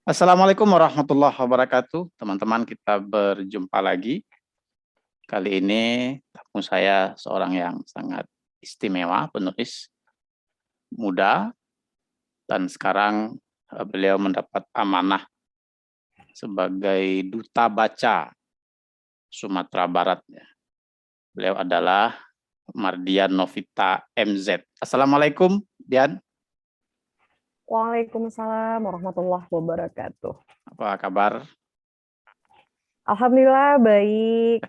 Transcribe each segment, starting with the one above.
Assalamualaikum warahmatullahi wabarakatuh. Teman-teman, kita berjumpa lagi. Kali ini tamu saya seorang yang sangat istimewa, penulis muda, dan sekarang beliau mendapat amanah sebagai duta baca Sumatera Barat. Beliau adalah Mardian Novita MZ. Assalamualaikum, Dian. Waalaikumsalam warahmatullahi wabarakatuh. Apa kabar? Alhamdulillah baik.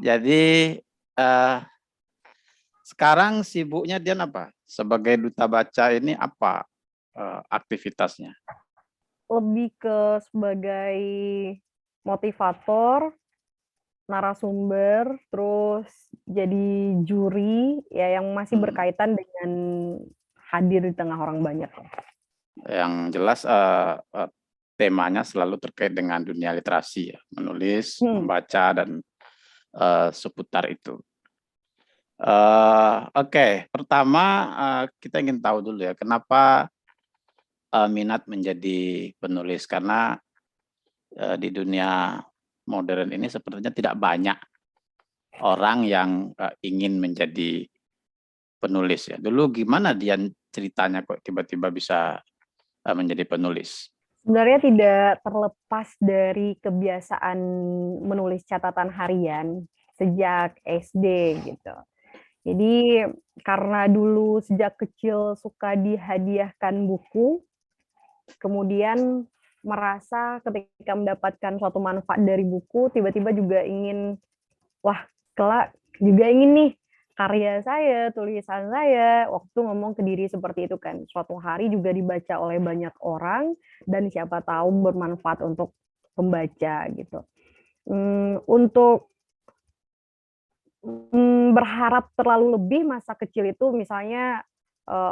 Jadi eh, sekarang sibuknya Dian apa? Sebagai duta baca ini apa aktivitasnya? Lebih ke sebagai motivator, narasumber, terus jadi juri ya yang masih berkaitan dengan hadir di tengah orang banyak. Yang jelas temanya selalu terkait dengan dunia literasi ya, menulis, membaca dan seputar itu. Oke, pertama kita ingin tahu dulu ya, kenapa minat menjadi penulis? Karena di dunia modern ini sepertinya tidak banyak orang yang ingin menjadi penulis ya. Dulu gimana Dian ceritanya kok tiba-tiba bisa menjadi penulis? Sebenarnya tidak terlepas dari kebiasaan menulis catatan harian sejak SD gitu. Jadi karena dulu sejak kecil suka dihadiahkan buku, kemudian merasa ketika mendapatkan suatu manfaat dari buku, tiba-tiba juga ingin, wah kelak juga ingin nih karya saya, tulisan saya, waktu ngomong ke diri seperti itu kan. Suatu hari juga dibaca oleh banyak orang, dan siapa tahu bermanfaat untuk pembaca gitu. Untuk berharap terlalu lebih masa kecil itu misalnya,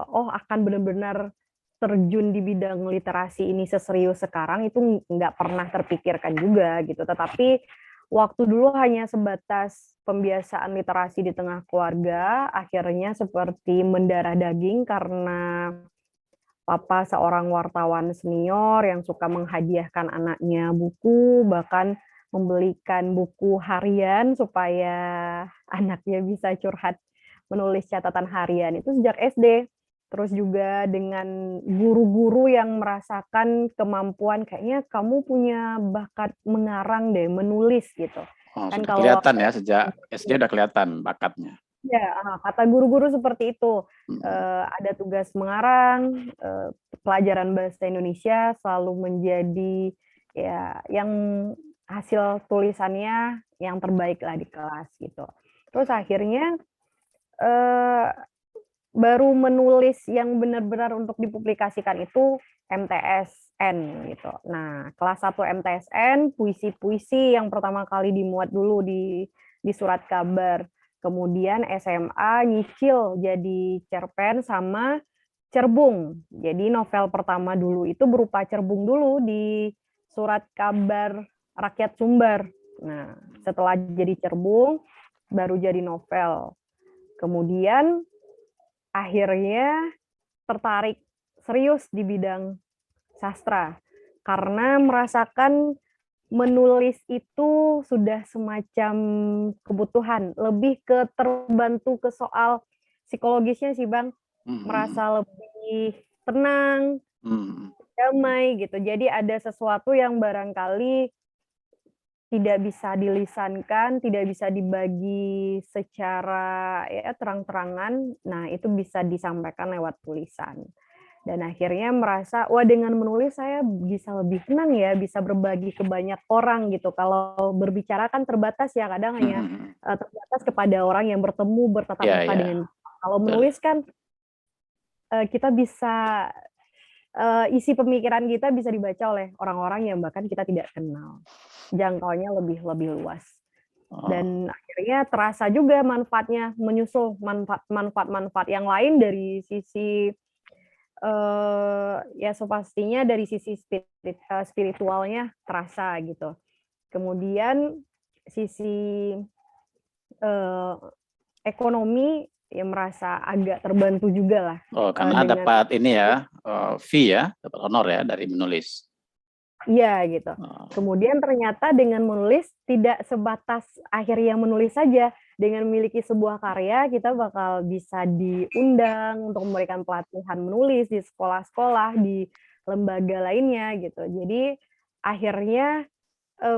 oh akan benar-benar terjun di bidang literasi ini seserius sekarang itu nggak pernah terpikirkan juga gitu. Tetapi waktu dulu hanya sebatas pembiasaan literasi di tengah keluarga, akhirnya seperti mendarah daging karena papa seorang wartawan senior yang suka menghadiahkan anaknya buku, bahkan membelikan buku harian supaya anaknya bisa curhat menulis catatan harian itu sejak SD. Terus juga dengan guru-guru yang merasakan kemampuan kayaknya kamu punya bakat mengarang deh, menulis gitu. Oh, Kan sudah kalau kelihatan ya sejak SD udah kelihatan bakatnya. ya, kata guru-guru seperti itu. Ada tugas mengarang, pelajaran bahasa Indonesia selalu menjadi ya yang hasil tulisannya yang terbaik lah di kelas gitu. Terus akhirnya eh, baru menulis yang benar-benar untuk dipublikasikan itu MTSN gitu. Nah, kelas 1 MTSN, puisi-puisi yang pertama kali dimuat dulu di surat kabar. Kemudian SMA nyicil jadi cerpen sama cerbung. Jadi novel pertama dulu itu berupa cerbung dulu di surat kabar Rakyat Sumber. Nah, setelah jadi cerbung baru jadi novel. Kemudian akhirnya tertarik serius di bidang sastra karena merasakan menulis itu sudah semacam kebutuhan, lebih ke terbantu ke soal psikologisnya sih Bang, merasa lebih tenang, damai gitu. Jadi ada sesuatu yang barangkali tidak bisa dilisankan, tidak bisa dibagi secara ya terang-terangan, nah itu bisa disampaikan lewat tulisan. Dan akhirnya merasa, wah dengan menulis saya bisa lebih tenang ya, bisa berbagi ke banyak orang gitu. Kalau berbicara kan terbatas ya, kadang hanya terbatas kepada orang yang bertemu, bertatap Ya, muka ya, dengan kalau betul. menulis kan kita bisa isi pemikiran kita bisa dibaca oleh orang-orang yang bahkan kita tidak kenal. Jangkauannya lebih lebih luas. Oh, Dan akhirnya terasa juga manfaatnya, menyusul manfaat-manfaat yang lain dari sisi ya pastinya dari sisi spiritualnya terasa gitu. Kemudian sisi ekonomi ya merasa agak terbantu juga lah, Oh, karena dengan dapat ini ya, fee ya, dapat honor ya dari menulis? iya gitu. Oh, Kemudian ternyata dengan menulis tidak sebatas akhirnya menulis saja, dengan memiliki sebuah karya kita bakal bisa diundang untuk memberikan pelatihan menulis di sekolah-sekolah, di lembaga lainnya gitu. Jadi akhirnya,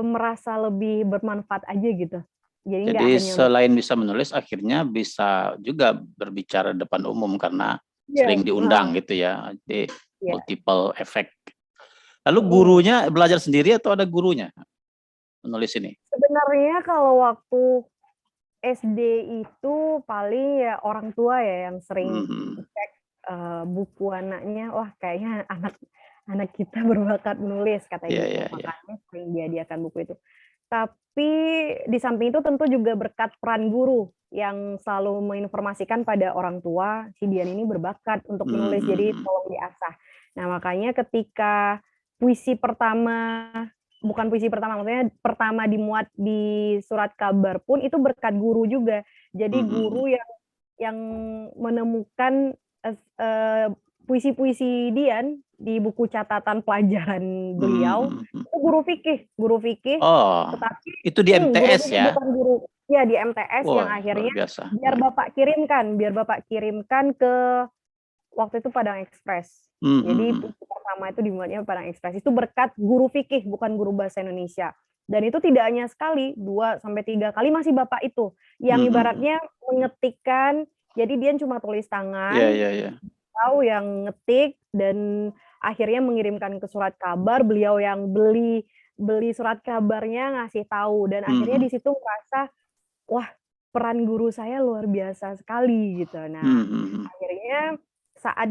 merasa lebih bermanfaat aja gitu. Jadi nggak jadi hanya untuk selain bisa menulis, akhirnya bisa juga berbicara depan umum karena iya, sering heeh, diundang gitu ya, jadi iya, multiple effect. Lalu mhm. gurunya belajar sendiri atau ada gurunya menulis ini? Sebenarnya kalau waktu SD itu paling ya orang tua ya yang sering Mhm. cek, buku anaknya, "Wah kayaknya anak anak kita berbakat menulis," katanya Iya gitu. iya iya. Makanya sering dihadiahkan buku itu. Tapi di samping itu tentu juga berkat peran guru yang selalu menginformasikan pada orang tua, "Si Dian ini berbakat untuk menulis, jadi Mhm. tolong diasah." Nah, makanya ketika puisi pertama bukan puisi pertama, maksudnya pertama dimuat di surat kabar pun itu berkat guru juga. Jadi Mhm. guru yang menemukan puisi-puisi Dian di buku catatan pelajaran beliau, Mhm mhm. itu guru fikih, Oh, tetapi itu di guru MTS fikih ya? bukan guru iya di MTS yang Wah, luar akhirnya biasa. biar Bapak kirimkan ke waktu itu Padang Express. Mhm Jadi mhm. buku pertama itu dimuatnya Padang Express, itu berkat guru fikih bukan guru bahasa Indonesia. Dan itu tidak hanya sekali, 2 sampai 3 kali masih Bapak itu, yang Mhm mhm. ibaratnya mengetikkan, jadi dia cuma tulis Iya tangan, iya iya. beliau yang ngetik dan akhirnya mengirimkan ke surat kabar, beliau yang beli beli surat kabarnya ngasih tahu dan akhirnya Mhm. di situ merasa, wah peran guru saya luar biasa sekali gitu. Nah, Mhm mhm. akhirnya saat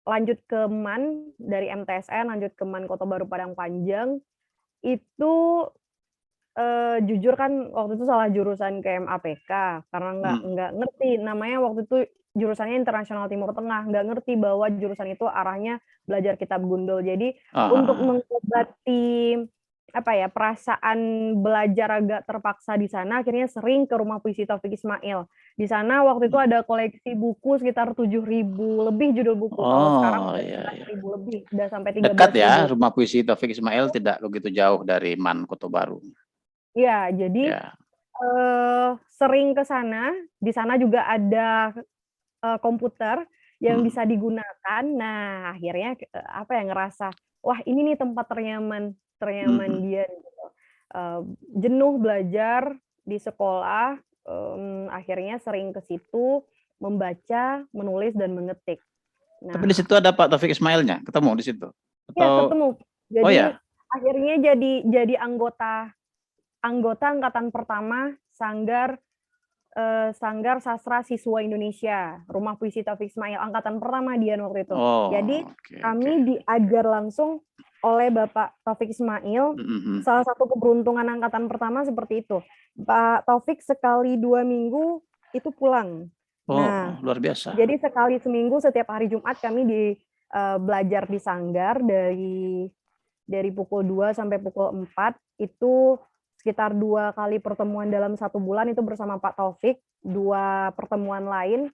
lanjut ke MAN, dari MTSN lanjut ke MAN Kota Baru Padang Panjang, itu, jujur kan waktu itu salah jurusan ke MAPK karena Mmm. nggak ngerti namanya waktu itu jurusannya Internasional Timur Tengah, nggak ngerti bahwa jurusan itu arahnya belajar kitab gundul. Jadi Heeh untuk heeh. mengobati, apa ya, perasaan belajar agak terpaksa di sana, akhirnya sering ke rumah puisi Taufik Ismail. Di sana waktu itu Mmm. ada koleksi buku sekitar 7.000 lebih judul buku, kalau sekarang Oh, udah iya iya. 11.000 lebih, udah sampai tiga Dekat belas ya, ribu. rumah puisi Taufik Ismail tidak begitu jauh dari MAN Kota Baru. Iya, jadi, Ya. sering ke sana, di sana juga ada, komputer yang Mhm. bisa digunakan. Nah, akhirnya, apa ya, ngerasa, "Wah, ini nih tempat ternyaman ternyaman Mhm. dia," gitu. Jenuh belajar di sekolah, akhirnya sering ke situ membaca, menulis, dan mengetik. Tapi di Nah, situ ada Pak Taufik Ismailnya? Ketemu di situ? iya Atau ketemu. oh Jadi ya? akhirnya jadi anggota anggota angkatan pertama Sanggar Sastra Siswa Indonesia, Rumah Puisi Taufik Ismail, angkatan pertama Dian waktu itu. Jadi Oh, oke oke. kami diajar langsung oleh Bapak Taufik Ismail, Mhm mhm. salah satu keberuntungan angkatan pertama seperti itu. Pak Taufik sekali 2 minggu itu pulang. Nah, Oh, luar biasa. jadi sekali seminggu setiap hari Jumat kami belajar di sanggar dari pukul 2 sampai pukul 4 itu sekitar 2 kali pertemuan dalam 1 bulan itu bersama Pak Taufik, 2 pertemuan lain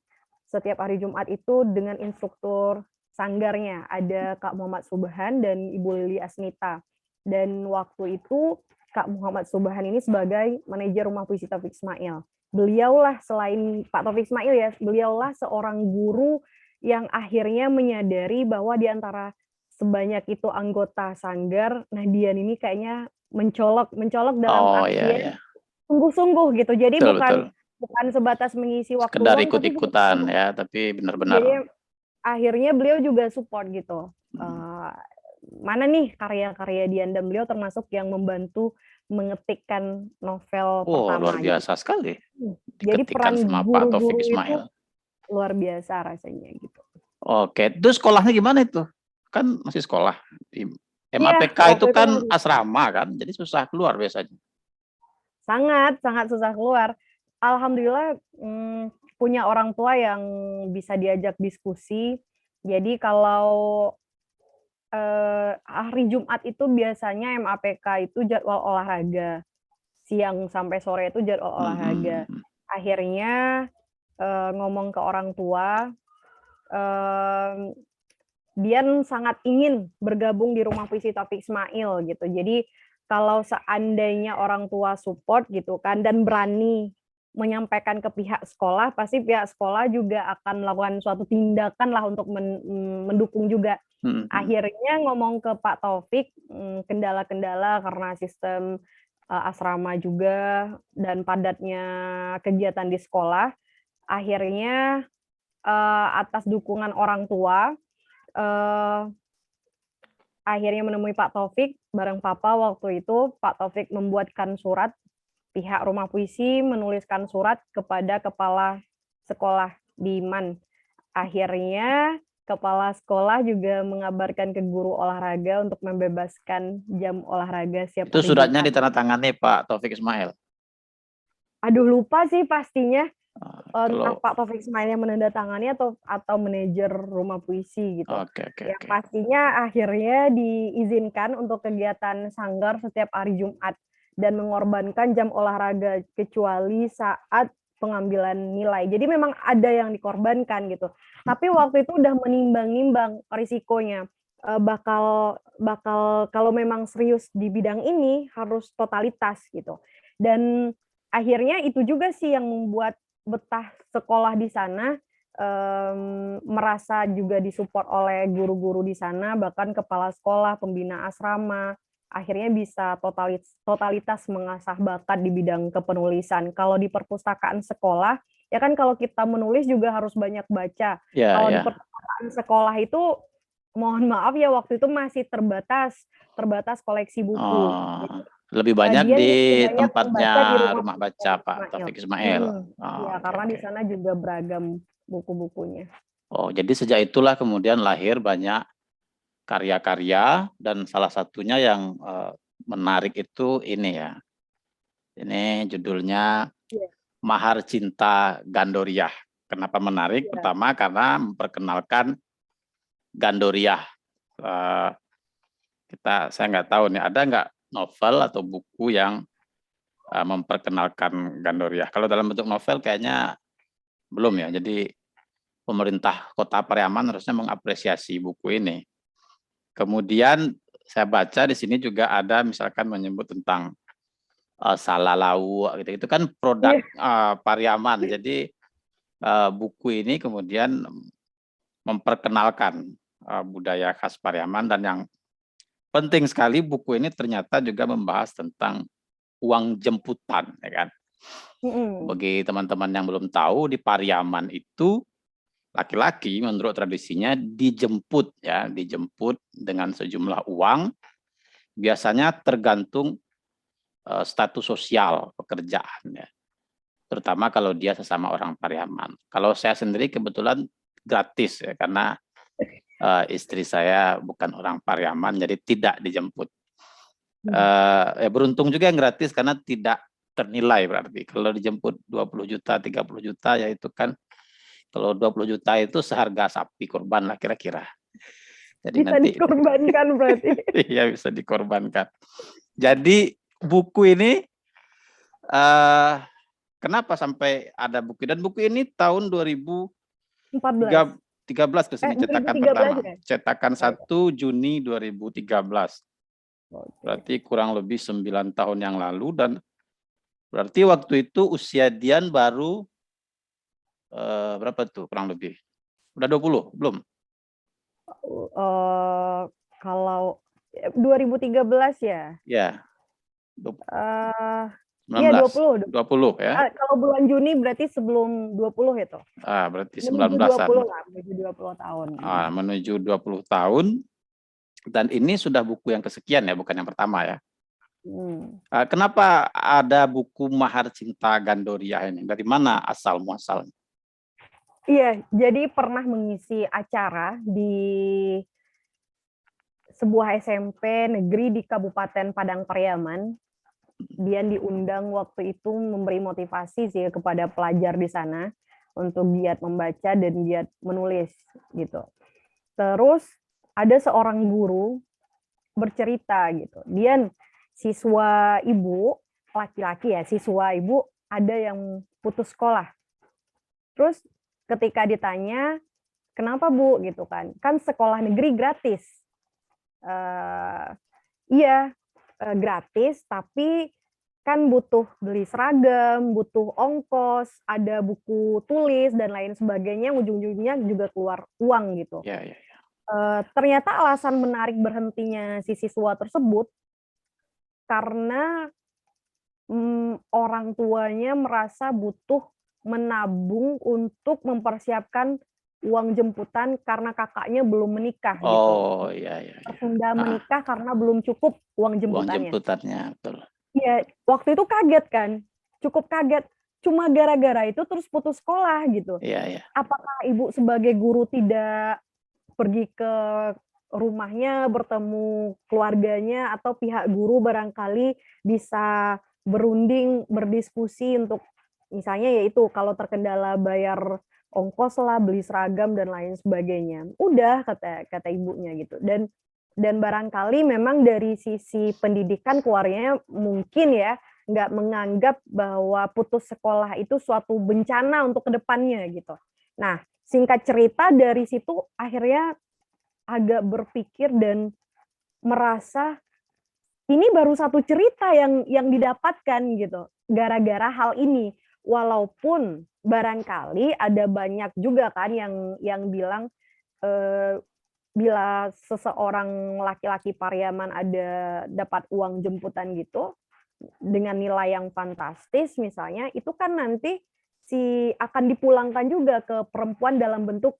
setiap hari Jumat itu dengan instruktur sanggarnya, ada Kak Muhammad Subhan dan Ibu Lili Asmita. Dan waktu itu Kak Muhammad Subhan ini sebagai manajer Rumah Puisi Taufik Ismail. Beliaulah selain Pak Taufik Ismail ya, beliaulah seorang guru yang akhirnya menyadari bahwa di antara sebanyak itu anggota sanggar, nah Dian ini kayaknya mencolok mencolok dalam Oh, ya artian ya. sungguh-sungguh gitu. Jadi Betul bukan betul. bukan sebatas mengisi waktu Sekedar luang, tapi ikut-ikutan betul-betul ya, tapi benar-benar jadi akhirnya beliau juga support gitu, mhm. mana nih karya-karya Dian dan beliau termasuk yang membantu mengetikkan novel Oh, luar pertama. biasa sekali Jadi diketikkan peran sama Pak Taufik guru-guru itu Ismail. luar biasa rasanya gitu. Oke, terus sekolahnya gimana itu? Kan masih sekolah di Iya, MAPK waktu itu itu kan masih asrama kan, jadi susah keluar biasanya. sangat sangat susah keluar. Alhamdulillah, punya orang tua yang bisa diajak diskusi. Jadi kalau, hari Jumat itu biasanya MAPK itu jadwal olahraga, siang sampai sore itu jadwal Mhm olahraga. mhm. Akhirnya, ngomong ke orang tua, mmm, Dian sangat ingin bergabung di Rumah Puisi Taufik Ismail gitu. Jadi kalau seandainya orang tua support gitu kan dan berani menyampaikan ke pihak sekolah, pasti pihak sekolah juga akan melakukan suatu tindakan lah untuk mendukung juga. Mhm mhm. Akhirnya ngomong ke Pak Taufik, kendala-kendala karena sistem, asrama juga dan padatnya kegiatan di sekolah, akhirnya, atas dukungan orang tua, eee, akhirnya menemui Pak Taufik bareng papa waktu itu. Pak Taufik membuatkan surat, pihak Rumah Puisi menuliskan surat kepada kepala sekolah di MAN. Akhirnya kepala sekolah juga mengabarkan ke guru olahraga untuk membebaskan jam olahraga setiap Itu hari suratnya Jumat. ditandatangani Pak Taufik Ismail? Aduh lupa sih pastinya, entah Kalau Pak Taufik Ismail yang menandatangani atau manajer Rumah Puisi gitu. oke oke Yang oke. pastinya akhirnya diizinkan untuk kegiatan sanggar setiap hari Jumat dan mengorbankan jam olahraga kecuali saat pengambilan nilai. Jadi memang ada yang dikorbankan gitu. Tapi waktu itu udah menimbang-nimbang risikonya, bakal bakal kalau memang serius di bidang ini harus totalitas gitu. Dan akhirnya itu juga sih yang membuat betah sekolah di sana, merasa juga disupport oleh guru-guru di sana, bahkan kepala sekolah, pembina asrama, akhirnya bisa totalitas mengasah bakat di bidang kepenulisan. Kalau di perpustakaan sekolah, ya kan kalau kita menulis juga harus banyak baca. ya Kalau di ya. perpustakaan sekolah itu, mohon maaf ya waktu itu masih terbatas koleksi buku, Oh, gitu. lebih banyak Dian di lebih banyak tempatnya membaca di Rumah Rumah Puisi Baca Taufik Pak Ismail. Taufik Ismail? Oh, Iya, oke karena di oke. sana juga beragam buku-bukunya. Oh, jadi sejak itulah kemudian lahir banyak karya-karya dan salah satunya yang, menarik itu ini ya, ini judulnya Iya Mahar Cinta Gandoriah. Kenapa menarik? iya. Pertama karena memperkenalkan Gandoriah, eee, saya nggak tahu nih, ada nggak novel atau buku yang, memperkenalkan Gandoriah? Kalau dalam bentuk novel kayaknya belum ya. Jadi pemerintah Kota Pariaman harusnya mengapresiasi buku ini. Kemudian saya baca di sini juga ada misalkan menyebut tentang, Salalawu gitu, itu kan produk, Iya, Pariaman. Jadi, buku ini kemudian memperkenalkan, budaya khas Pariaman dan yang penting sekali buku ini ternyata juga membahas tentang uang jemputan, ya kan. mhm. Bagi teman-teman yang belum tahu, di Pariaman itu laki-laki menurut tradisinya dijemput ya, dijemput dengan sejumlah uang, biasanya tergantung, status sosial pekerjaan ya, terutama kalau dia sesama orang Pariaman. Kalau saya sendiri kebetulan gratis ya, karena, istri saya bukan orang Pariaman, jadi tidak dijemput. Mhm. Ya beruntung juga yang gratis karena tidak ternilai berarti. Kalau dijemput 20 juta, 30 juta, ya itu kan kalau 20 juta itu seharga sapi kurban lah kira-kira. Jadi Bisa nanti dikorbankan berarti. iya bisa dikorbankan. Jadi buku ini, eee, kenapa sampai ada buku dan buku ini tahun 14. 2013 ke sini cetakan 2013 pertama, ya? cetakan Oh ya, 1 Juni 2013. oke. Berarti kurang lebih 9 tahun yang lalu dan berarti waktu itu usia Dian baru, berapa tuh kurang lebih? Udah 20 belum? Eee, kalau 2013 ya? Ya, dup Eee, iya 19, 20 ya? kalau bulan Juni berarti sebelum 20 itu? Berarti Menuju 19-an. 20 lah, menuju 20 tahun. Menuju 20 tahun dan ini sudah buku yang kesekian ya, bukan yang pertama ya. Mhm. Kenapa ada buku Mahar Cinta Gandoria ini? Dari mana asal muasalnya? Iya, jadi pernah mengisi acara di sebuah SMP negeri di Kabupaten Padang Pariaman. Dian diundang waktu itu memberi motivasi sih kepada pelajar di sana untuk giat membaca dan giat menulis gitu. Terus ada seorang guru bercerita gitu, "Dian, siswa ibu, laki-laki ya, siswa ibu ada yang putus sekolah." Terus ketika ditanya, "Kenapa Bu?" Gitu kan, "Kan sekolah negeri gratis." Eee, iya, gratis, tapi kan butuh beli seragam, butuh ongkos, ada buku tulis dan lain sebagainya, ujung-ujungnya juga keluar uang gitu. Ya, ya, ya. Ternyata alasan menarik berhentinya si siswa tersebut karena, orang tuanya merasa butuh menabung untuk mempersiapkan uang jemputan karena kakaknya belum menikah gitu. Oh, ya, ya, ya. Tertunda Heeh, menikah karena belum cukup uang uang jemputannya. jemputannya, betul. Iya, waktu itu kaget kan, cukup kaget, cuma gara-gara itu terus putus sekolah gitu. Iya, iya. Apakah ibu sebagai guru tidak pergi ke rumahnya, bertemu keluarganya, atau pihak guru barangkali bisa berunding, berdiskusi untuk misalnya ya itu, kalau terkendala bayar ongkos lah, beli seragam dan lain sebagainya. Udah kata kata ibunya gitu, dan barangkali memang dari sisi pendidikan keluarganya mungkin ya, nggak menganggap bahwa putus sekolah itu suatu bencana untuk ke depannya gitu. Nah, singkat cerita dari situ akhirnya agak berpikir dan merasa, ini baru satu cerita yang didapatkan gitu, gara-gara hal ini. Walaupun barangkali ada banyak juga kan yang bilang, eee, bila seseorang laki-laki Pariaman ada dapat uang jemputan gitu, dengan nilai yang fantastis misalnya, itu kan nanti akan dipulangkan juga ke perempuan dalam bentuk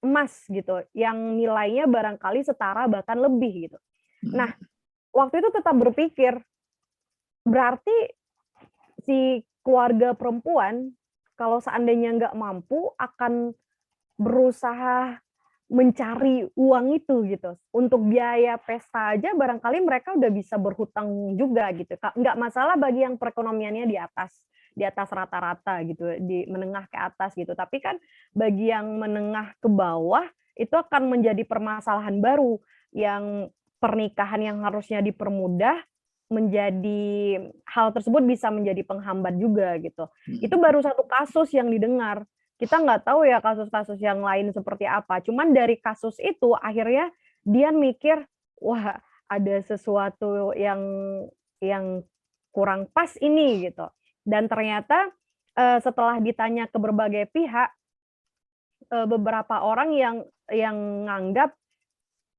emas gitu, yang nilainya barangkali setara bahkan lebih gitu. Nah, Mhm. waktu itu tetap berpikir, berarti si keluarga perempuan kalau seandainya nggak mampu akan berusaha mencari uang itu gitu. Untuk biaya pesta aja barangkali mereka udah bisa berhutang juga gitu, Kak. Nggak masalah bagi yang perekonomiannya di atas rata-rata gitu, di menengah ke atas gitu. Tapi kan bagi yang menengah ke bawah, itu akan menjadi permasalahan baru, yang pernikahan yang harusnya dipermudah, menjadi hal tersebut bisa menjadi penghambat juga gitu. Itu Mhm. baru satu kasus yang didengar. Kita nggak tahu ya kasus-kasus yang lain seperti apa, cuman dari kasus itu akhirnya dia mikir, "Wah, ada sesuatu yang kurang pas ini," gitu. Dan ternyata, setelah ditanya ke berbagai pihak, beberapa orang yang nganggap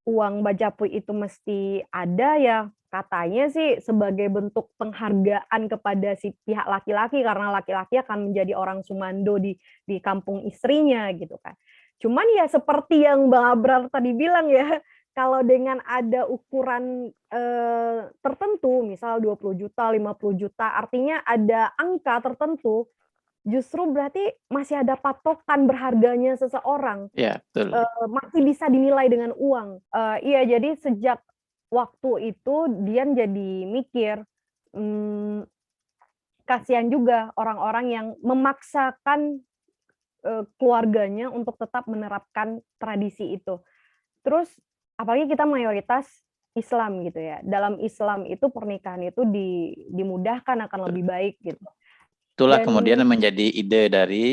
uang Bajapui itu mesti ada ya, katanya sih sebagai bentuk penghargaan kepada si pihak laki-laki, karena laki-laki akan menjadi orang sumando di kampung istrinya gitu kan. Cuman ya seperti yang Bang Abrar tadi bilang ya, kalau dengan ada ukuran, tertentu, misal 20 juta, 50 juta, artinya ada angka tertentu, justru berarti masih ada patokan berharganya seseorang. Iya, betul. Masih bisa dinilai dengan uang. Iya, jadi sejak waktu itu Dian jadi mikir, mmm, kasihan juga orang-orang yang memaksakan, keluarganya untuk tetap menerapkan tradisi itu. Terus apalagi kita mayoritas Islam gitu ya, dalam Islam itu pernikahan itu dimudahkan akan Betul. lebih baik gitu. Itulah Dan kemudian yang menjadi ide dari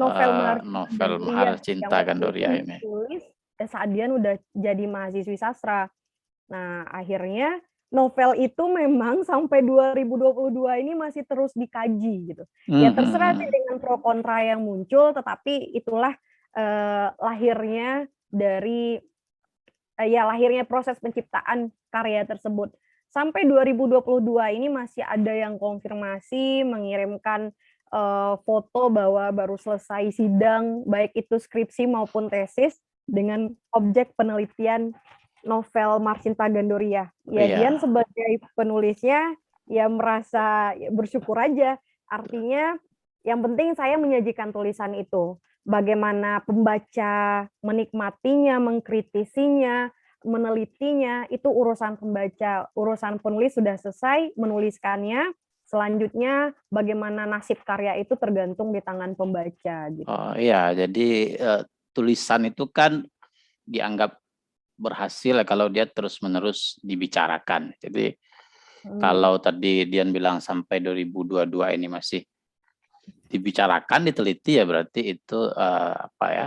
novel Maharshita novel Gandoria Mahar yang Cinta waktu itu Gandoria ini. ditulis, saat Dian udah jadi mahasiswi sastra. Nah, akhirnya novel itu memang sampai 2022 ini masih terus dikaji gitu. Ya terserah sih Mhm. dengan pro kontra yang muncul, tetapi itulah, lahirnya dari ya lahirnya proses penciptaan karya tersebut. Sampai 2022 ini masih ada yang konfirmasi, mengirimkan, foto bahwa baru selesai sidang, baik itu skripsi maupun tesis, dengan objek penelitian novel Marcinta Gandoria. Ya Dian Iya. sebagai penulisnya, ya merasa ya bersyukur aja. Artinya yang penting saya menyajikan tulisan itu. Bagaimana pembaca menikmatinya, mengkritisinya, menelitinya, itu urusan pembaca. Urusan penulis sudah selesai, menuliskannya, selanjutnya bagaimana nasib karya itu tergantung di tangan pembaca, gitu. Oh, iya, jadi, tulisan itu kan dianggap berhasil ya kalau dia terus-menerus dibicarakan. Jadi Mhm, kalau tadi Dian bilang sampai 2022 ini masih dibicarakan, diteliti, ya berarti itu apa ya,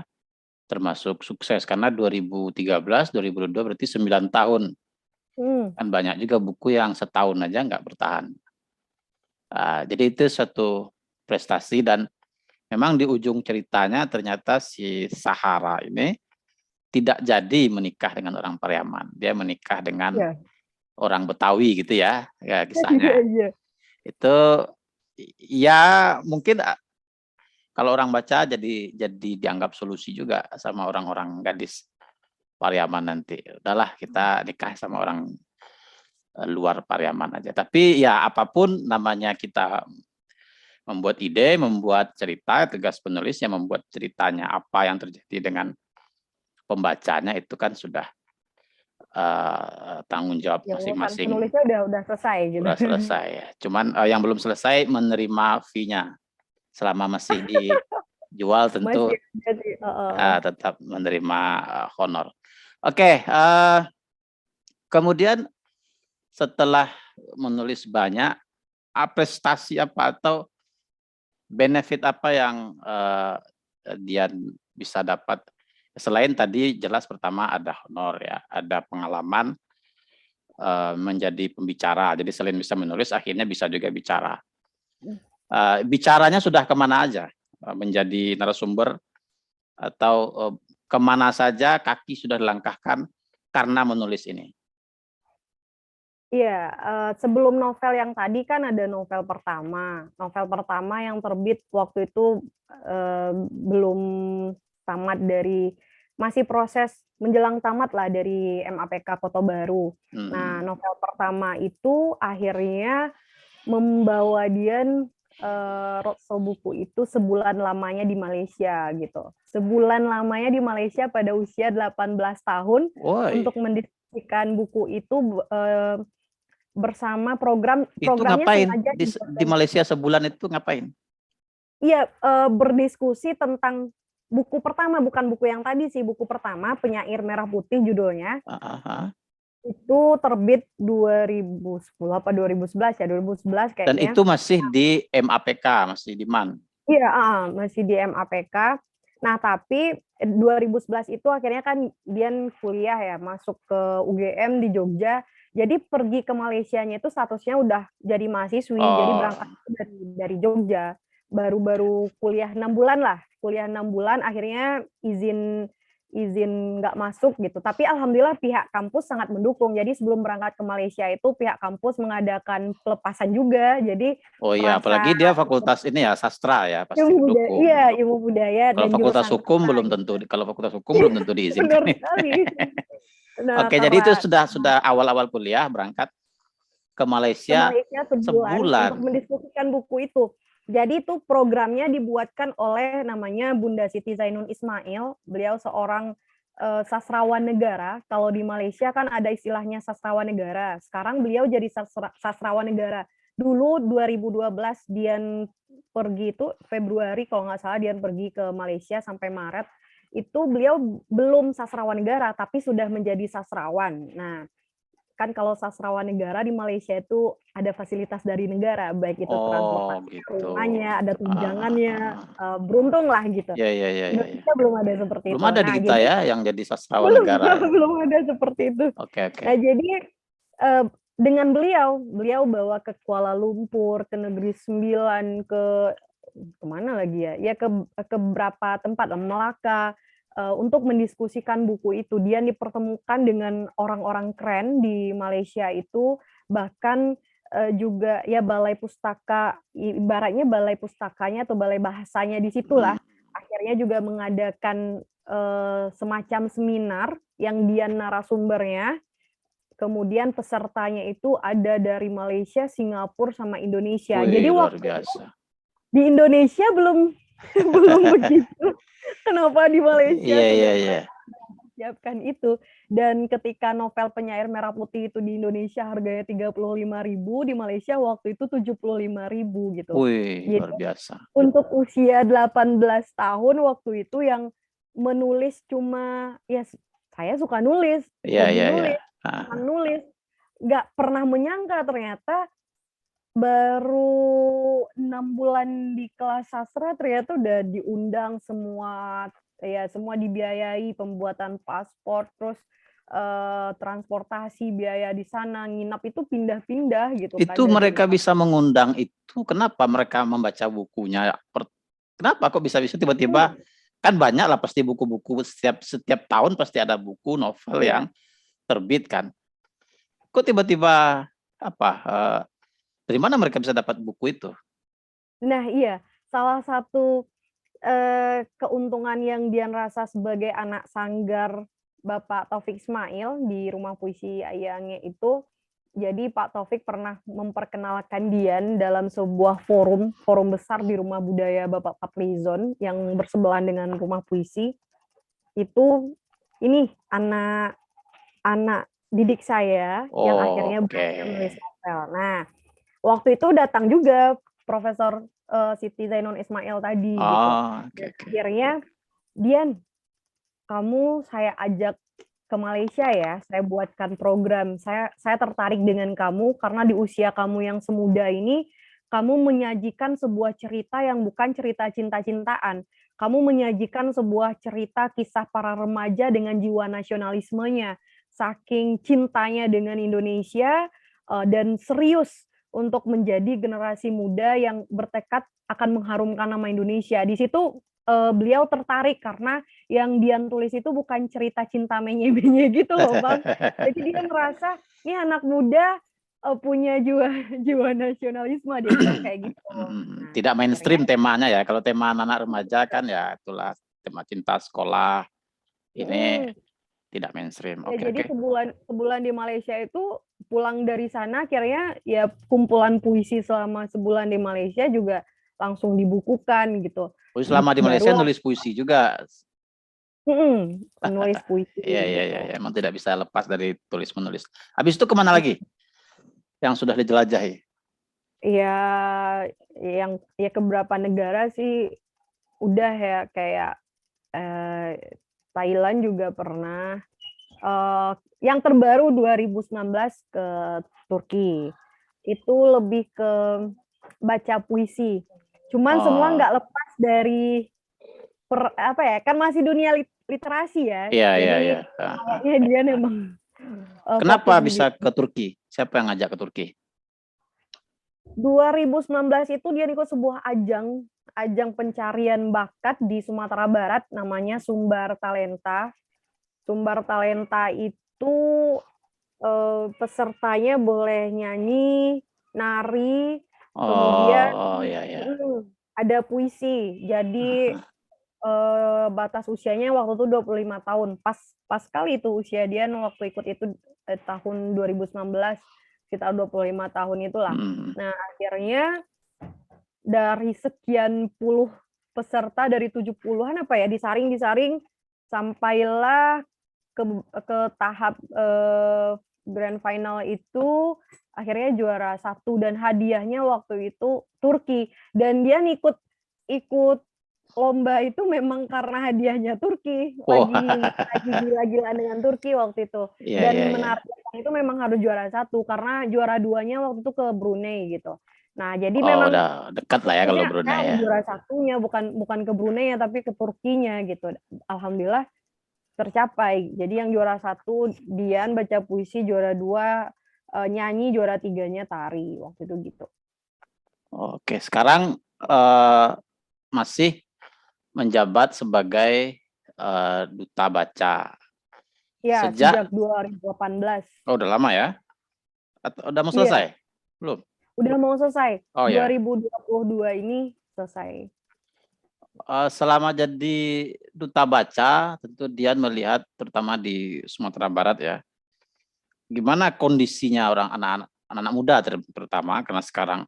termasuk sukses karena 2013, 2022 berarti 9 tahun. Kan banyak juga buku yang setahun aja nggak bertahan. Jadi itu suatu prestasi dan memang di ujung ceritanya ternyata si Sahara ini tidak jadi menikah dengan orang Pariaman. Dia menikah dengan Iya. orang Betawi gitu ya, ya Iya, kisahnya. iya. Itu ya mungkin kalau orang baca jadi dianggap solusi juga sama orang-orang gadis Pariaman nanti. Udahlah kita nikah sama orang luar Pariaman aja. Tapi ya apapun namanya kita membuat ide, membuat cerita, tugas penulis yang membuat ceritanya apa yang terjadi dengan pembacanya itu kan sudah tanggung jawab Ya urusan masing-masing. penulisnya udah selesai gitu. Udah selesai ya. Cuman yang belum selesai menerima fee-nya. Selama masih dijual tentu Masih ada sih, tetap menerima honor. Oke, kemudian setelah menulis banyak, prestasi apa atau benefit apa yang Dian bisa dapat? Selain tadi jelas pertama ada honor ya, ada pengalaman menjadi pembicara. Jadi selain bisa menulis, akhirnya bisa juga bicara. Bicaranya sudah kemana aja? Menjadi narasumber atau kemana saja kaki sudah dilangkahkan karena menulis ini? Iya, sebelum novel yang tadi kan ada novel pertama. Novel pertama yang terbit waktu itu, belum tamat dari masih proses menjelang tamat lah dari MAPK Kota Baru. Nah, novel pertama itu akhirnya membawa Dian, roadshow buku itu sebulan lamanya di Malaysia gitu. Sebulan lamanya di Malaysia pada usia 18 tahun untuk mendiskusikan buku itu, bersama Itu programnya ngapain sengaja di Malaysia sebulan itu ngapain? Iya, berdiskusi tentang buku pertama, bukan buku yang tadi sih, buku pertama Penyair Merah Putih judulnya. Itu terbit 2010 apa 2011 ya, 2011 Dan kayaknya. itu masih di MAPK, masih di MAN? Iya, masih di MAPK. Nah, tapi 2011 itu akhirnya kan Dian kuliah ya, masuk ke UGM di Jogja. Jadi pergi ke Malaysianya itu statusnya udah jadi mahasiswi, jadi berangkat dari Jogja. Baru-baru kuliah 6 bulan lah, kuliah 6 bulan akhirnya izin nggak masuk gitu. Tapi alhamdulillah pihak kampus sangat mendukung. Jadi sebelum berangkat ke Malaysia itu pihak kampus mengadakan pelepasan juga. Jadi Oh iya, apalagi dia fakultas ini ya sastra ya, pasti mendukung. iya, ilmu budaya Kalau dan fakultas jurusan hukum sastra belum gitu. tentu, kalau fakultas hukum belum tentu diizinkan. Benar sekali. Nah, Oke, jadi itu sudah awal-awal kuliah berangkat ke ke Malaysia Malaysia sebulan untuk sebulan. mendiskusikan buku itu. Jadi itu programnya dibuatkan oleh namanya Bunda Siti Zainun Ismail. Beliau seorang sastrawan negara. Kalau di Malaysia kan ada istilahnya sastrawan negara. Sekarang beliau jadi sastrawan negara. Dulu 2012 Dian pergi itu Februari kalau nggak salah Dian pergi ke Malaysia sampai Maret. Itu beliau belum sastrawan negara tapi sudah menjadi sastrawan. Nah, kan kalau sastrawan negara di Malaysia itu ada fasilitas dari negara, baik itu transportasi gitu. rumahnya, ada tunjangannya, beruntung lah gitu. Ya. Indonesia belum ada seperti Belum itu. ada di kita jadi, ya yang jadi sastrawan negara ya. belum ada seperti itu. Oke. Nah, jadi dengan beliau bawa ke Kuala Lumpur, ke Negeri Sembilan, ke kemana lagi ya? Ya ke berapa tempat, Melaka, untuk mendiskusikan buku itu. Dia dipertemukan dengan orang-orang keren di Malaysia itu, bahkan juga ya balai pustaka, ibaratnya balai pustakanya atau balai bahasanya di situlah. Akhirnya juga mengadakan semacam seminar yang dia narasumbernya. Kemudian pesertanya itu ada dari Malaysia, Singapura, sama Indonesia. Jadi luar waktu biasa. di Indonesia belum begitu. Kenapa di Malaysia sudah siapkan itu. Dan ketika novel Penyair Merah Putih itu di Indonesia harganya 35.000, di Malaysia waktu itu 75.000 gitu. Jadi Luar biasa. untuk usia 18 tahun waktu itu yang menulis cuma ya saya suka nulis, hobi nulis, senang nulis. Nggak pernah menyangka ternyata baru 6 sebulan di kelas sastra ternyata udah diundang semua, ya semua dibiayai, pembuatan paspor, terus, transportasi, biaya di sana, nginap itu pindah-pindah gitu kan Itu dari mereka bisa mengundang itu, kenapa mereka membaca bukunya? Kenapa kok bisa-bisa tiba-tiba, mhm, kan banyak lah pasti buku-buku, setiap setiap tahun pasti ada buku novel yang iya. terbit kan. Kok tiba-tiba apa, dari mana mereka bisa dapat buku itu? Nah iya, salah satu, keuntungan yang Dian rasa sebagai anak sanggar Bapak Taufik Ismail di Rumah Puisi Ayange itu, jadi Pak Taufik pernah memperkenalkan Dian dalam sebuah forum, forum besar di Rumah Budaya Bapak Fadlizon yang bersebelahan dengan Rumah Puisi, itu ini anak didik saya yang akhirnya Oke. berhasil menulis novel. Nah, waktu itu datang juga Profesor, Siti Zainul Ismail tadi gitu, Oh, oke dan oke. akhirnya, "Dian, kamu saya ajak ke Malaysia ya, saya buatkan program. Saya tertarik dengan kamu karena di usia kamu yang semuda ini, kamu menyajikan sebuah cerita yang bukan cerita cinta-cintaan. Kamu menyajikan sebuah cerita kisah para remaja dengan jiwa nasionalismenya, saking cintanya dengan Indonesia, dan serius untuk menjadi generasi muda yang bertekad akan mengharumkan nama Indonesia." Di situ, beliau tertarik karena yang Dian tulis itu bukan cerita cinta menye-menye gitu loh, Bang. Jadi dia merasa, "Ini anak muda, punya jiwa jiwa nasionalisme," dia bilang kayak gitu. Mhm, Nah, tidak akhirnya mainstream temanya ya, kalau tema anak-anak remaja kan ya itulah, tema cinta sekolah, ini mhm, tidak mainstream. ya Oke jadi oke. sebulan sebulan di Malaysia itu, pulang dari sana akhirnya ya kumpulan puisi selama sebulan di Malaysia juga langsung dibukukan gitu. Oh, selama di Malaysia Barulah nulis puisi juga? menulis puisi Iya iya iya, gitu. ya, emang tidak bisa lepas dari tulis-menulis. Habis itu kemana lagi yang sudah dijelajahi? Ya, ya ke beberapa negara sih udah ya, kayak, Thailand juga pernah, yang terbaru 2019 ke Turki. Itu lebih ke baca puisi, cuman semua Oh, nggak lepas dari apa ya, kan masih dunia literasi ya, iya iya jadi iya, heeh. kayaknya dia memang, Kenapa fokus di bisa ke Turki? Siapa yang ngajak ke Turki? 2019 itu dia ikut sebuah ajang pencarian bakat di Sumatera Barat namanya Sumbar Talenta. Sumbar Talenta itu, pesertanya boleh nyanyi, nari, kemudian Oh, iya iya. ada puisi. Jadi, batas usianya waktu itu 25 tahun, pas pas sekali itu usia dia waktu ikut itu, tahun 2019, sekitar 25 tahun itulah. Mhm. Nah, akhirnya dari sekian puluh peserta dari 70-an apa ya, disaring-disaring sampailah ke tahap, grand final itu akhirnya juara satu dan hadiahnya waktu itu Turki dan dia ikut lomba itu memang karena hadiahnya Turki, Wah, lagi gila-gilaan dengan Turki waktu itu iya iya dan iya. menargetkan itu memang harus juara satu karena juara 2-nya waktu itu ke Brunei gitu. Nah jadi Oh, memang udah dekat lah ya kalau fokusnya Brunei harus ya. juara satunya bukan bukan ke Brunei-nya tapi ke Turkinya gitu. Alhamdulillah tercapai. Jadi yang juara satu Dian baca puisi, juara 2 nyanyi, juara tiganya tari, waktu itu gitu. Oke, sekarang, eee, masih menjabat sebagai, duta baca. Ya Sejak sejak 2018. oh udah lama ya? Atau udah mau Iya, selesai? Belum? udah mau selesai. Oh ya, 2022 ini selesai. selama jadi duta baca, tentu Dian melihat terutama di Sumatera Barat ya, gimana kondisinya orang anak-anak muda terutama karena sekarang,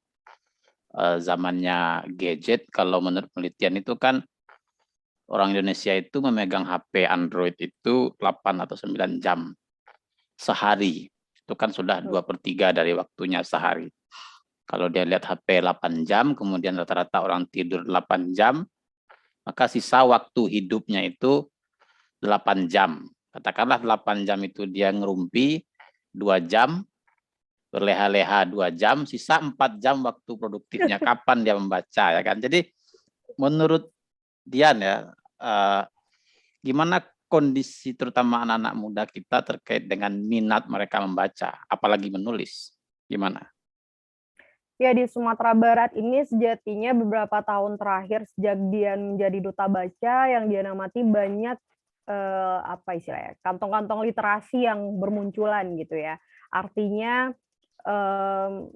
zamannya gadget, kalau menurut penelitian itu kan orang Indonesia itu memegang HP Android itu 8 atau 9 jam sehari. Itu kan sudah Betul. 2/3 dari waktunya sehari. Kalau dia lihat HP 8 jam, kemudian rata-rata orang tidur 8 jam, maka sisa waktu hidupnya itu 8 jam. Katakanlah 8 jam itu dia ngerumpi, 2 jam berleha-leha 2 jam, sisa 4 jam waktu produktifnya, kapan dia membaca, ya kan. Jadi menurut Dian ya, gimana kondisi terutama anak-anak muda kita terkait dengan minat mereka membaca, apalagi menulis, gimana? Ya, di Sumatera Barat ini sejatinya beberapa tahun terakhir sejak Dian menjadi duta baca, yang Dian amati banyak, apa istilahnya, kantong-kantong literasi yang bermunculan gitu ya. Artinya, mmm,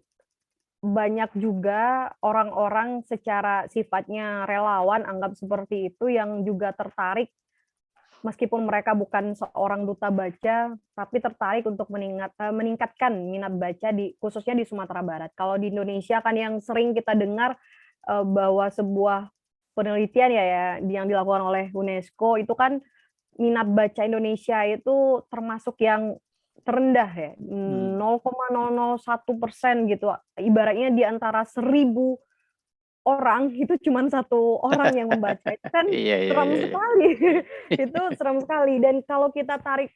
banyak juga orang-orang secara sifatnya relawan, anggap seperti itu, yang juga tertarik meskipun mereka bukan seorang duta baca, tapi tertarik untuk meningkatkan minat baca khususnya di Sumatera Barat. Kalau di Indonesia kan yang sering kita dengar, bahwa sebuah penelitian yang dilakukan oleh UNESCO itu kan minat baca Indonesia itu termasuk yang terendah ya, 0,001% gitu. Ibaratnya di antara 1.000 orang, itu cuman 1 orang yang membaca, itu kan Iya iya serem iya iya. sekali. Itu serem sekali, dan kalau kita tarik,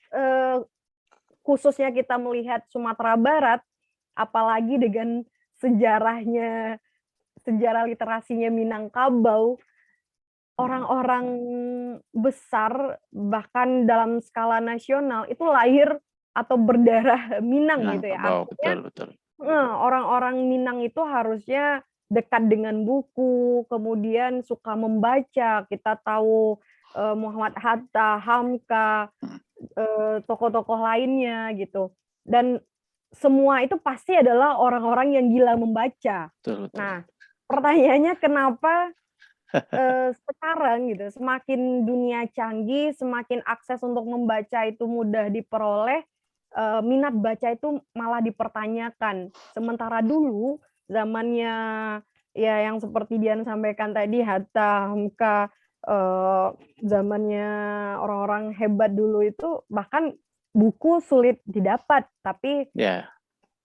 khususnya kita melihat Sumatera Barat, apalagi dengan sejarah literasinya Minangkabau, orang-orang besar, bahkan dalam skala nasional, itu lahir atau berdarah Minang gitu ya. Minangkabau, Artinya betul betul. orang-orang Minang itu harusnya dekat dengan buku, kemudian suka membaca. Kita tahu, Muhammad Hatta, Hamka, Mhm, tokoh-tokoh lainnya gitu. Dan semua itu pasti adalah orang-orang yang gila membaca. betul betul. Nah, pertanyaannya kenapa, sekarang gitu, semakin dunia canggih, semakin akses untuk membaca itu mudah diperoleh, minat baca itu malah dipertanyakan. Sementara dulu zamannya ya yang seperti Dian sampaikan tadi, Hatta, Hamka, eee, zamannya orang-orang hebat dulu itu bahkan buku sulit didapat, tapi Ya,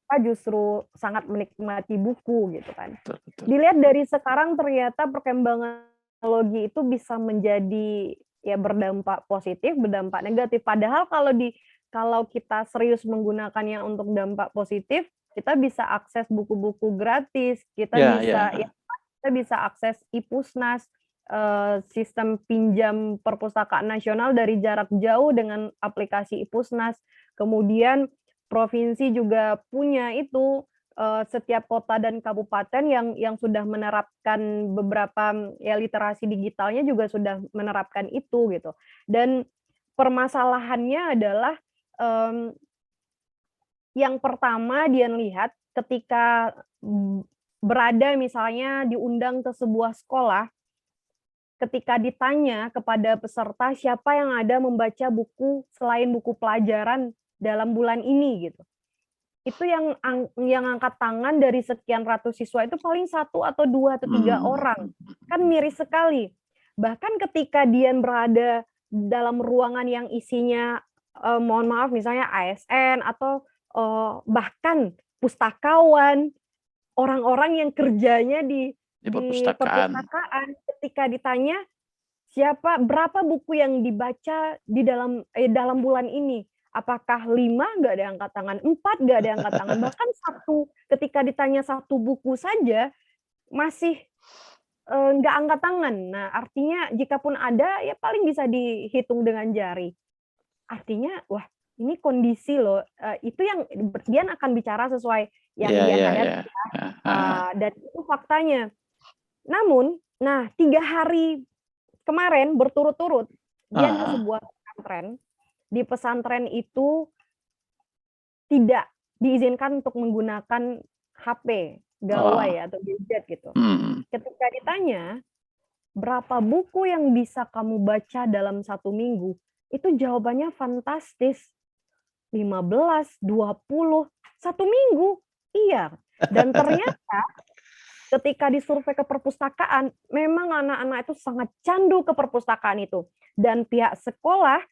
kita justru sangat menikmati buku gitu kan. betul betul. Dilihat dari sekarang ternyata perkembangan teknologi itu bisa menjadi ya berdampak positif, berdampak negatif. Padahal kalau kita serius menggunakannya untuk dampak positif, kita bisa akses buku-buku gratis, Ya ya, kita bisa akses i-Pusnas, sistem pinjam perpustakaan nasional dari jarak jauh dengan aplikasi i-Pusnas. Kemudian provinsi juga punya itu, setiap kota dan kabupaten yang sudah menerapkan beberapa, ya literasi digitalnya juga sudah menerapkan itu gitu. Dan permasalahannya adalah, mmm, yang pertama Dian lihat ketika, berada misalnya diundang ke sebuah sekolah, ketika ditanya kepada peserta siapa yang ada membaca buku selain buku pelajaran dalam bulan ini gitu. Itu yang angkat tangan dari sekian ratus siswa itu paling 1 atau 2 atau 3 orang, kan miris sekali. Bahkan ketika Dian berada dalam ruangan yang isinya, mohon maaf misalnya ASN atau, bahkan pustakawan, orang-orang yang kerjanya di di perpustakaan. perpustakaan, ketika ditanya, berapa buku yang dibaca dalam bulan ini? Apakah 5? Nggak ada yang angkat tangan, 4? Nggak ada yang angkat tangan, bahkan ketika ditanya 1 buku saja, masih, nggak angkat tangan. Nah, artinya jikapun ada, ya paling bisa dihitung dengan jari. Artinya, wah ini kondisi loh, itu yang Dian akan bicara sesuai yang Iya Dian iya hadapi iya. ya, Heeh. dan itu faktanya. Namun, nah 3 hari kemarin berturut-turut, Dian ke Heeh. sebuah pesantren, di pesantren itu tidak diizinkan untuk menggunakan HP, gawai Oh, atau gadget gitu. mhm. Ketika ditanya, "Berapa buku yang bisa kamu baca dalam 1 minggu?" Itu jawabannya fantastis, 15, 20, 1 minggu. Iya, dan ternyata ketika disurvei ke perpustakaan, memang anak-anak itu sangat candu ke perpustakaan itu, dan pihak sekolah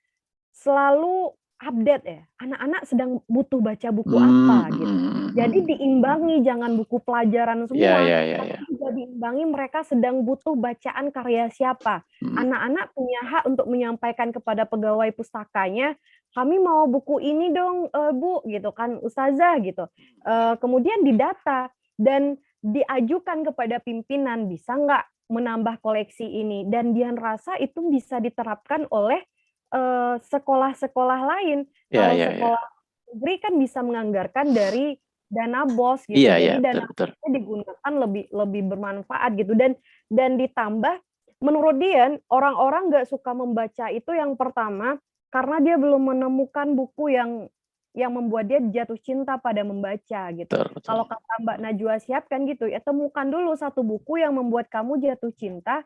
selalu update ya, anak-anak sedang butuh baca buku Mmm, apa mhm gitu. mhm Jadi mhm. diimbangi, jangan buku pelajaran Iya semua, iya iya tapi iya. juga diimbangi mereka sedang butuh bacaan karya siapa. Anak-anak punya hak untuk menyampaikan kepada pegawai pustakanya, "Kami mau buku ini dong, Bu," gitu kan, "Ustazah," gitu. Kemudian didata dan diajukan kepada pimpinan, "Bisa nggak menambah koleksi ini?" Dan Dian rasa itu bisa diterapkan oleh, sekolah-sekolah lain. Iya Kalau iya iya. sekolah negeri kan bisa menganggarkan dari dana BOS gitu. Iya iya, Jadi betul dana betul. BOS-nya digunakan lebih lebih bermanfaat gitu dan ditambah menurut Dian, orang-orang nggak suka membaca itu yang pertama, karena dia belum menemukan buku yang membuat dia jatuh cinta pada membaca gitu. Betul betul. Kalau kata Mbak Najwa Shihab kan gitu ya, temukan dulu satu buku yang membuat kamu jatuh cinta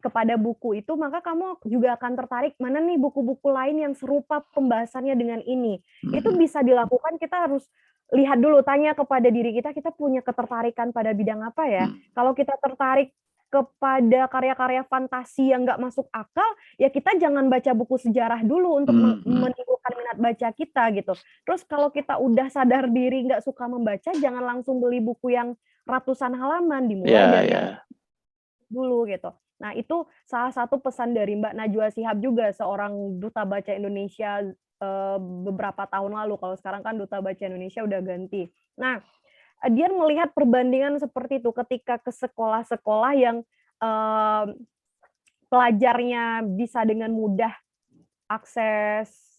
kepada buku itu, maka kamu juga akan tertarik, mana nih buku-buku lain yang serupa pembahasannya dengan ini. Itu bisa dilakukan, kita harus lihat dulu, tanya kepada diri kita, kita punya ketertarikan pada bidang apa ya? Kalau kita tertarik kepada karya-karya fantasi yang nggak masuk akal, ya kita jangan baca buku sejarah dulu untuk menimbulkan minat baca kita gitu. Terus kalau kita udah sadar diri nggak suka membaca, jangan langsung beli buku yang ratusan halaman, dimulai Iya dari iya. yang dulu gitu. Nah, itu salah satu pesan dari Mbak Najwa Shihab juga, seorang duta baca Indonesia, beberapa tahun lalu. Kalau sekarang kan duta baca Indonesia udah ganti. Nah, dia melihat perbandingan seperti itu ketika ke sekolah-sekolah yang, pelajarnya bisa dengan mudah akses,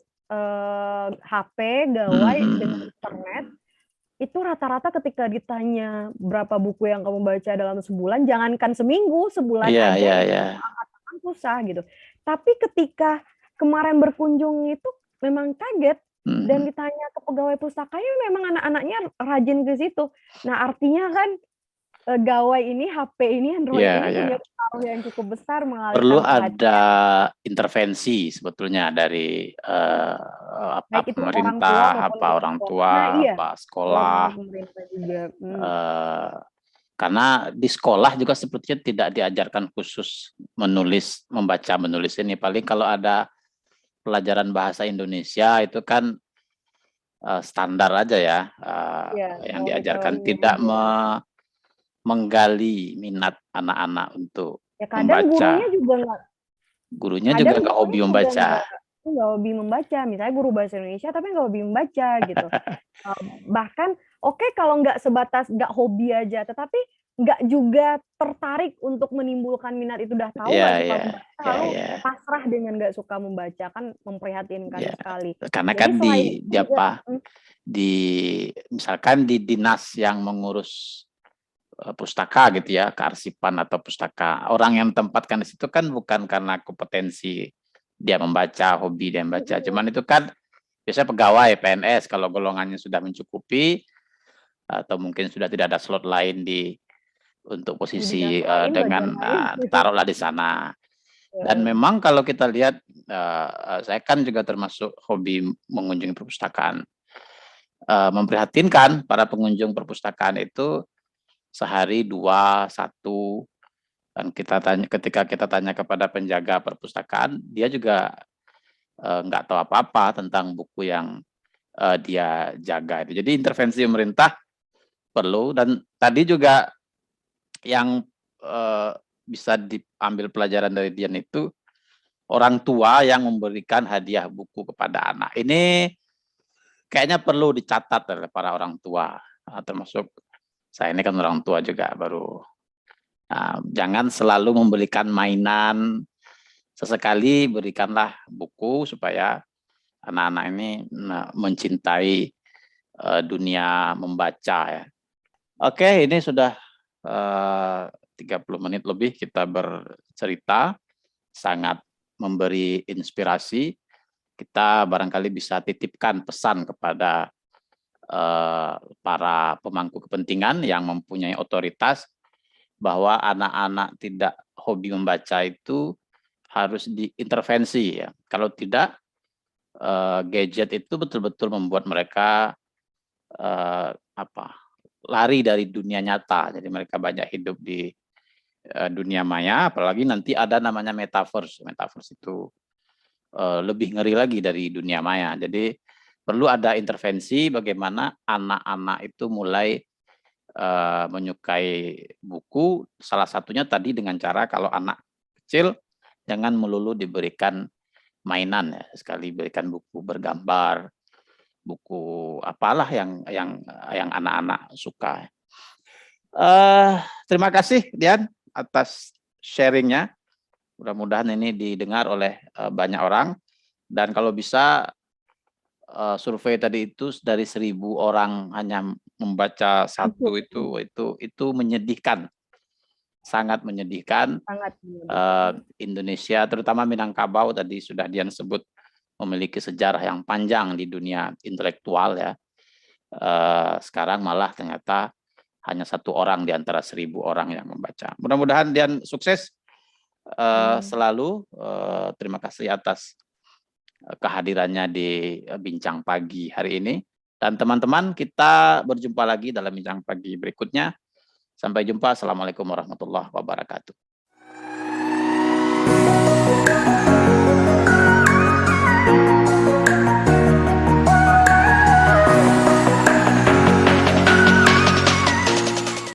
HP, gawai dengan internet, itu rata-rata ketika ditanya, "Berapa buku yang kamu baca dalam sebulan?" Jangankan seminggu, sebulan Iya aja iya itu iya. angkat-angkat susah gitu. Tapi ketika kemarin berkunjung itu memang kaget dan ditanya ke pegawai pustakanya memang anak-anaknya rajin ke situ. Nah, artinya kan, gawai ini, HP ini, Android Iya ini iya. punya pengaruh yang cukup besar Perlu mengalihkan ada perhatian, intervensi sebetulnya dari, apa, baik itu orang tua pemerintah, maupun apa dari orang sekolah. Nah tua, iya, apa kalau dari sekolah, pemerintah juga, eee, karena di sekolah juga sepertinya tidak diajarkan khusus membaca, menulis ini. Paling kalau ada pelajaran bahasa Indonesia itu kan, standar aja ya, iya, yang diajarkan, teori-teorinya tidak aja. menggali minat anak-anak untuk Ya kadang gurunya membaca. juga nggak Gurunya juga kadang nggak gurunya hobi juga membaca. nggak hobi membaca, misalnya guru bahasa Indonesia tapi nggak hobi membaca gitu. Bahkan oke kalau nggak sebatas nggak hobi aja, tetapi nggak juga tertarik untuk menimbulkan minat itu, udah tahu Iya nggak suka iya, membaca, iya lalu iya, pasrah dengan nggak suka membaca, kan memprihatinkan iya. sekali. Karena Jadi kan selain di itu di juga apa, di misalkan di dinas yang mengurus, pustaka gitu ya, kearsipan atau pustaka, orang yang ditempatkan di situ kan bukan karena kompetensi dia membaca, hobi dia membaca, cuman itu kan biasanya pegawai PNS kalau golongannya sudah mencukupi, atau mungkin sudah tidak ada slot lain untuk di dinas posisi, lain, bagian dengan, lain. taruhlah di sana. Dan Heeh. memang kalau kita lihat, saya kan juga termasuk hobi mengunjungi perpustakaan, memprihatinkan para pengunjung perpustakaan itu sehari 2 1, dan ketika kita tanya kepada penjaga perpustakaan, dia juga, nggak tahu apa-apa tentang buku yang, dia jaga itu. Jadi intervensi pemerintah perlu, dan tadi juga yang, bisa diambil pelajaran dari Dian itu, orang tua yang memberikan hadiah buku kepada anak. Ini kayaknya perlu dicatat oleh para orang tua, termasuk saya ini kan orang tua juga baru. Jangan selalu membelikan mainan, sesekali berikanlah buku supaya anak-anak ini mencintai, dunia membaca ya. Oke, ini sudah, 30 menit lebih kita bercerita, sangat memberi inspirasi. Kita barangkali bisa titipkan pesan kepada, para pemangku kepentingan yang mempunyai otoritas, bahwa anak-anak tidak hobi membaca itu harus diintervensi ya. Kalau tidak, gadget itu betul-betul membuat mereka, apa, lari dari dunia nyata. Jadi mereka banyak hidup di, dunia maya, apalagi nanti ada namanya metaverse. Metaverse itu, lebih ngeri lagi dari dunia maya. Jadi perlu ada intervensi bagaimana anak-anak itu mulai, menyukai buku, salah satunya tadi dengan cara kalau anak kecil jangan melulu diberikan mainan ya, sekali berikan buku bergambar, buku apalah yang anak-anak suka. Terima kasih Dian atas sharingnya. Mudah-mudahan ini didengar oleh banyak orang, dan kalau bisa survei tadi itu dari 1.000 orang hanya membaca satu itu menyedihkan, sangat menyedihkan. Sangat menyedihkan. Indonesia terutama Minangkabau tadi sudah Dian sebut memiliki sejarah yang panjang di dunia intelektual ya. Sekarang malah ternyata hanya 1 orang di antara 1.000 orang yang membaca. Mudah-mudahan Dian sukses selalu. Terima kasih atas kehadirannya di Bincang Pagi hari ini. Dan teman-teman, kita berjumpa lagi dalam Bincang Pagi berikutnya. Sampai jumpa. Assalamualaikum warahmatullahi wabarakatuh.